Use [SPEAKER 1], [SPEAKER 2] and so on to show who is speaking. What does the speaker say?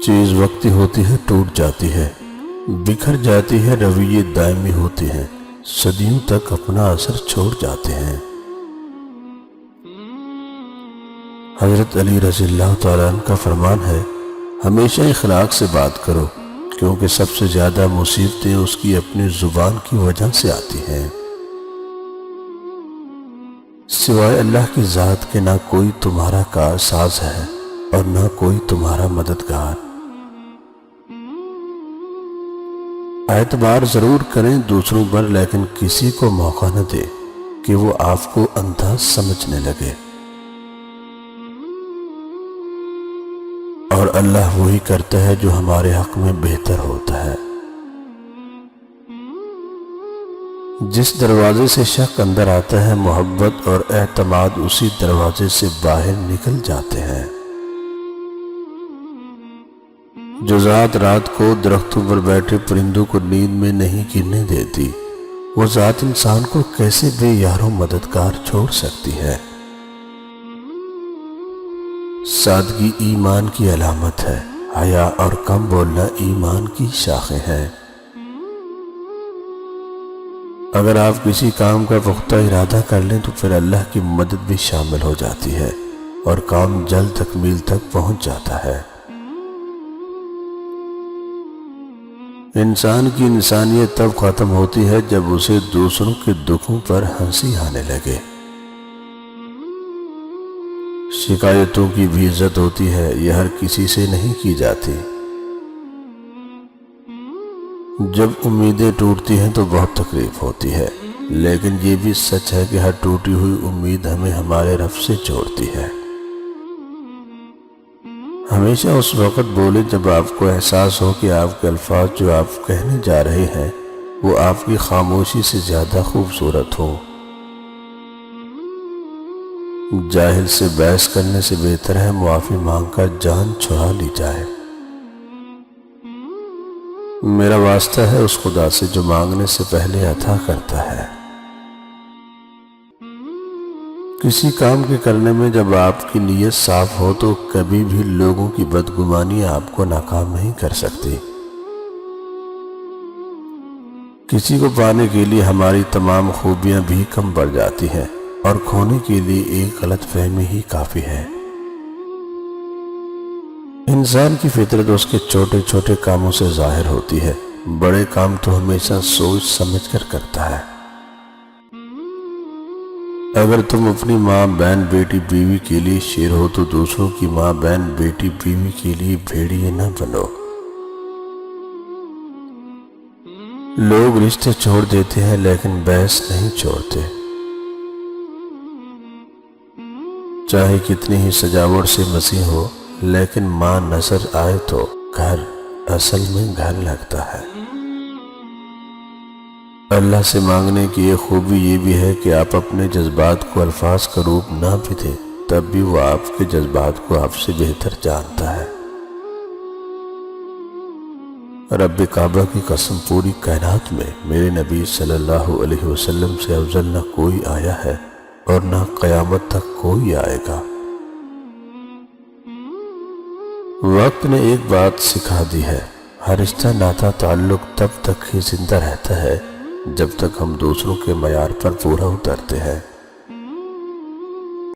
[SPEAKER 1] چیز وقتی ہوتی ہے ٹوٹ جاتی ہے، بکھر جاتی ہے، رویے دائمی ہوتے ہیں، صدیوں تک اپنا اثر چھوڑ جاتے ہیں۔ حضرت علی رضی اللہ تعالیٰ عنہ کا فرمان ہے، ہمیشہ اخلاق سے بات کرو، کیونکہ سب سے زیادہ مصیبتیں اس کی اپنی زبان کی وجہ سے آتی ہیں۔ سوائے اللہ کی ذات کے نہ کوئی تمہارا کار ساز ہے اور نہ کوئی تمہارا مددگار۔ اعتبار ضرور کریں دوسروں پر، لیکن کسی کو موقع نہ دے کہ وہ آپ کو اندھا سمجھنے لگے۔ اور اللہ وہی کرتا ہے جو ہمارے حق میں بہتر ہوتا ہے۔ جس دروازے سے شک اندر آتا ہے، محبت اور اعتماد اسی دروازے سے باہر نکل جاتے ہیں۔ جو ذات رات کو درختوں پر بیٹھے پرندوں کو نیند میں نہیں گرنے دیتی، وہ ذات انسان کو کیسے بے یار و مددگار چھوڑ سکتی ہے؟ سادگی ایمان کی علامت ہے، حیا اور کم بولنا ایمان کی شاخیں ہیں۔ اگر آپ کسی کام کا پختہ ارادہ کر لیں تو پھر اللہ کی مدد بھی شامل ہو جاتی ہے اور کام جلد تکمیل تک پہنچ جاتا ہے۔ انسان کی انسانیت تب ختم ہوتی ہے جب اسے دوسروں کے دکھوں پر ہنسی آنے لگے۔ شکایتوں کی بھی عزت ہوتی ہے، یہ ہر کسی سے نہیں کی جاتی۔ جب امیدیں ٹوٹتی ہیں تو بہت تکلیف ہوتی ہے، لیکن یہ بھی سچ ہے کہ ہر ٹوٹی ہوئی امید ہمیں ہمارے رب سے جوڑتی ہے۔ ہمیشہ اس وقت بولیں جب آپ کو احساس ہو کہ آپ کے الفاظ جو آپ کہنے جا رہے ہیں وہ آپ کی خاموشی سے زیادہ خوبصورت ہوں۔ جاہل سے بحث کرنے سے بہتر ہے معافی مانگ کر جان چھڑا لی جائے۔ میرا واسطہ ہے اس خدا سے جو مانگنے سے پہلے عطا کرتا ہے۔ کسی کام کے کرنے میں جب آپ کی نیت صاف ہو تو کبھی بھی لوگوں کی بدگمانی آپ کو ناکام نہیں کر سکتی۔ کسی کو پانے کے لیے ہماری تمام خوبیاں بھی کم پڑ جاتی ہیں اور کھونے کے لیے ایک غلط فہمی ہی کافی ہے۔ انسان کی فطرت اس کے چھوٹے چھوٹے کاموں سے ظاہر ہوتی ہے، بڑے کام تو ہمیشہ سوچ سمجھ کر کرتا ہے۔ اگر تم اپنی ماں بہن بیٹی بیوی کے لیے شیر ہو تو دوسروں کی ماں بہن بیٹی بیوی کے لیے بھیڑیے نہ بنو۔ لوگ رشتے چھوڑ دیتے ہیں لیکن بحث نہیں چھوڑتے۔ چاہے کتنی ہی سجاوٹ سے مسیح ہو، لیکن ماں نظر آئے تو گھر اصل میں گھر لگتا ہے۔ اللہ سے مانگنے کی ایک خوبی یہ بھی ہے کہ آپ اپنے جذبات کو الفاظ کا روپ نہ بھی دیں، تب بھی وہ آپ کے جذبات کو آپ سے بہتر جانتا ہے۔ رب کعبہ کی قسم، پوری کائنات میں میرے نبی صلی اللہ علیہ وسلم سے افضل نہ کوئی آیا ہے اور نہ قیامت تک کوئی آئے گا۔ وقت نے ایک بات سکھا دی ہے، ہر رشتہ ناتا تعلق تب تک ہی زندہ رہتا ہے جب تک ہم دوسروں کے معیار پر پورا اترتے ہیں۔